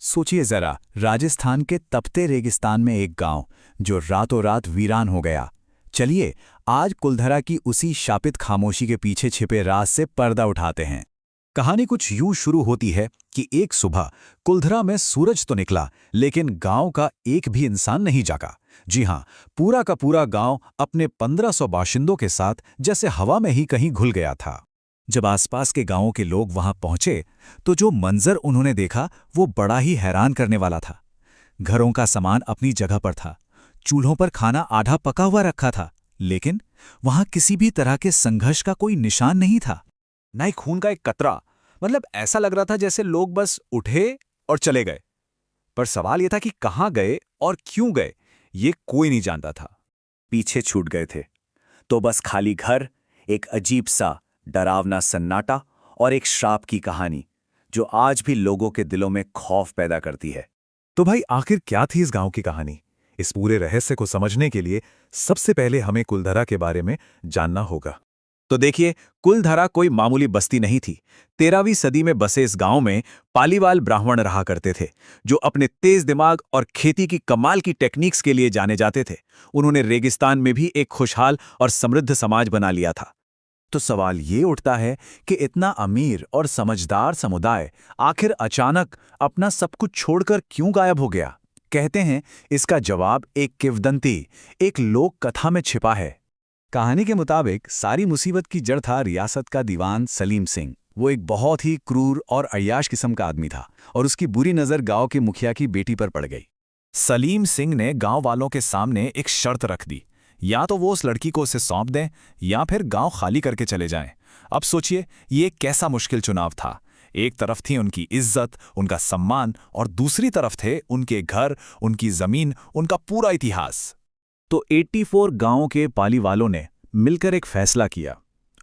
सोचिए जरा, राजस्थान के तपते रेगिस्तान में एक गांव जो रातों रात वीरान हो गया। चलिए आज कुलधरा की उसी शापित खामोशी के पीछे छिपे राज से पर्दा उठाते हैं। कहानी कुछ यूं शुरू होती है कि एक सुबह कुलधरा में सूरज तो निकला, लेकिन गांव का एक भी इंसान नहीं जागा। जी हां, पूरा का पूरा गांव अपने 1500 बाशिंदों के साथ जैसे हवा में ही कहीं घुल गया था। जब आसपास के गांवों के लोग वहां पहुंचे तो जो मंजर उन्होंने देखा वो बड़ा ही हैरान करने वाला था। घरों का सामान अपनी जगह पर था, चूल्हों पर खाना आधा पका हुआ रखा था, लेकिन वहां किसी भी तरह के संघर्ष का कोई निशान नहीं था। ना ही खून का एक कतरा। मतलब ऐसा लग रहा था जैसे लोग बस उठे और चले गए। पर सवाल यह था कि कहां गए और क्यों गए, ये कोई नहीं जानता था। पीछे छूट गए थे तो बस खाली घर, एक अजीब सा डरावना सन्नाटा और एक श्राप की कहानी जो आज भी लोगों के दिलों में खौफ पैदा करती है। तो भाई आखिर क्या थी इस गांव की कहानी? इस पूरे रहस्य को समझने के लिए सबसे पहले हमें कुलधरा के बारे में जानना होगा। तो देखिए, कुलधरा कोई मामूली बस्ती नहीं थी। 13वीं सदी में बसे इस गांव में पालीवाल ब्राह्मण रहा करते थे, जो अपने तेज दिमाग और खेती की कमाल की टेक्निक्स के लिए जाने जाते थे। उन्होंने रेगिस्तान में भी एक खुशहाल और समृद्ध समाज बना लिया था। तो सवाल ये उठता है कि इतना अमीर और समझदार समुदाय आखिर अचानक अपना सब कुछ छोड़कर क्यों गायब हो गया? कहते हैं इसका जवाब एक किंवदंती, एक लोक कथा में छिपा है। कहानी के मुताबिक सारी मुसीबत की जड़ था रियासत का दीवान सलीम सिंह। वो एक बहुत ही क्रूर और अय्याश किस्म का आदमी था और उसकी बुरी नज़र गांव के मुखिया की बेटी पर पड़ गई। सलीम सिंह ने गांव वालों के सामने एक शर्त रख दी, या तो वो उस लड़की को उसे सौंप दें या फिर गांव खाली करके चले जाएं। अब सोचिए ये कैसा मुश्किल चुनाव था। एक तरफ थी उनकी इज्जत, उनका सम्मान, और दूसरी तरफ थे उनके घर, उनकी जमीन, उनका पूरा इतिहास। तो 84 गांवों के पाली वालों ने मिलकर एक फैसला किया।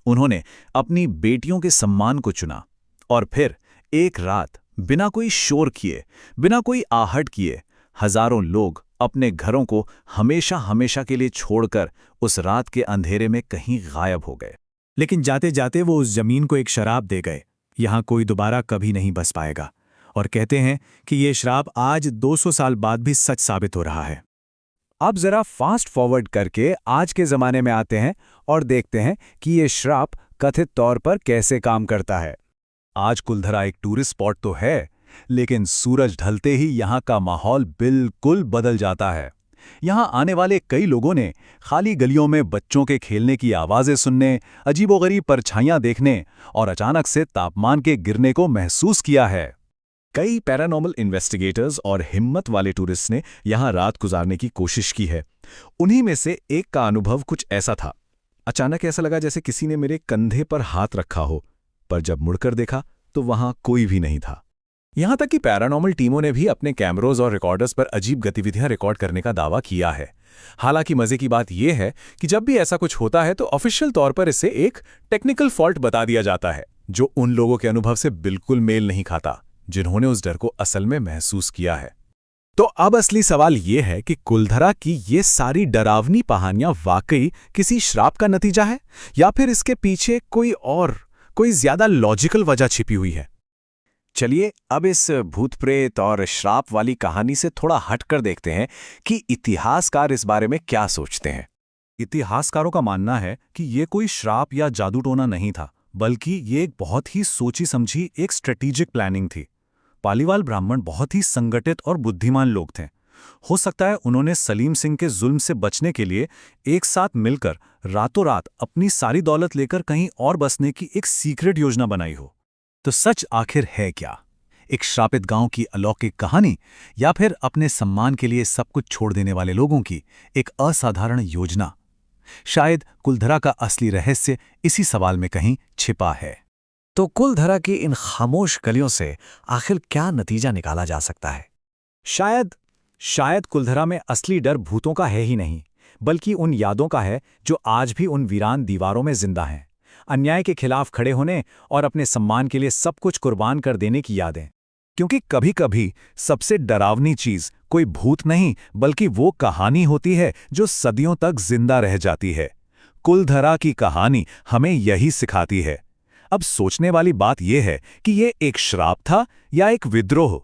उन्होंने अपनी बेटियों के सम्मान को चुना और फिर एक रात बिना कोई शोर किए, बिना कोई आहट किए, हजारों लोग अपने घरों को हमेशा हमेशा के लिए छोड़कर उस रात के अंधेरे में कहीं गायब हो गए। लेकिन जाते जाते वो उस जमीन को एक शराब दे गए। यहां कोई दोबारा कभी नहीं बस पाएगा। और कहते हैं कि ये श्राप आज 200 साल बाद भी सच साबित हो रहा है। अब जरा फास्ट फॉरवर्ड करके आज के जमाने में आते हैं और देखते हैं कि ये श्राप कथित तौर पर कैसे काम करता है। आज कुलधरा एक टूरिस्ट स्पॉट तो है, लेकिन सूरज ढलते ही यहाँ का माहौल बिल्कुल बदल जाता है। यहाँ आने वाले कई लोगों ने खाली गलियों में बच्चों के खेलने की आवाज़ें सुनने, अजीबोगरीब परछाइयाँ देखने और अचानक से तापमान के गिरने को महसूस किया है। कई पैरानॉर्मल इन्वेस्टिगेटर्स और हिम्मत वाले टूरिस्ट ने यहाँ रात गुजारने की कोशिश की है। उन्हीं में से एक का अनुभव कुछ ऐसा था। अचानक ऐसा लगा जैसे किसी ने मेरे कंधे पर हाथ रखा हो, पर जब मुड़कर देखा तो वहां कोई भी नहीं था। यहां तक कि पैरानॉर्मल टीमों ने भी अपने कैमरोज और रिकॉर्डर्स पर अजीब गतिविधियां रिकॉर्ड करने का दावा किया है। हालांकि मजे की बात यह है कि जब भी ऐसा कुछ होता है तो ऑफिशियल तौर पर इसे एक टेक्निकल फॉल्ट बता दिया जाता है, जो उन लोगों के अनुभव से बिल्कुल मेल नहीं खाता जिन्होंने उस डर को असल में महसूस किया है। तो अब असली सवाल यह है कि कुलधरा की ये सारी डरावनी कहानियां वाकई किसी श्राप का नतीजा है, या फिर इसके पीछे कोई ज्यादा लॉजिकल वजह छिपी हुई है। चलिए अब इस भूत प्रेत और श्राप वाली कहानी से थोड़ा हटकर देखते हैं कि इतिहासकार इस बारे में क्या सोचते हैं। इतिहासकारों का मानना है कि ये कोई श्राप या जादू टोना नहीं था, बल्कि ये एक बहुत ही सोची समझी एक स्ट्रेटेजिक प्लानिंग थी। पालीवाल ब्राह्मण बहुत ही संगठित और बुद्धिमान लोग थे। हो सकता है उन्होंने सलीम सिंह के जुल्म से बचने के लिए एक साथ मिलकर रातों रात अपनी सारी दौलत लेकर कहीं और बसने की एक सीक्रेट योजना बनाई हो। तो सच आखिर है क्या? एक श्रापित गांव की अलौकिक कहानी, या फिर अपने सम्मान के लिए सब कुछ छोड़ देने वाले लोगों की एक असाधारण योजना? शायद कुलधरा का असली रहस्य इसी सवाल में कहीं छिपा है। तो कुलधरा की इन खामोश गलियों से आखिर क्या नतीजा निकाला जा सकता है? शायद कुलधरा में असली डर भूतों का है ही नहीं, बल्कि उन यादों का है जो आज भी उन वीरान दीवारों में जिंदा हैं। अन्याय के खिलाफ खड़े होने और अपने सम्मान के लिए सब कुछ कुर्बान कर देने की यादें। क्योंकि कभी-कभी सबसे डरावनी चीज कोई भूत नहीं, बल्कि वो कहानी होती है जो सदियों तक जिंदा रह जाती है। कुलधरा की कहानी हमें यही सिखाती है। अब सोचने वाली बात यह है कि ये एक श्राप था या एक विद्रोह।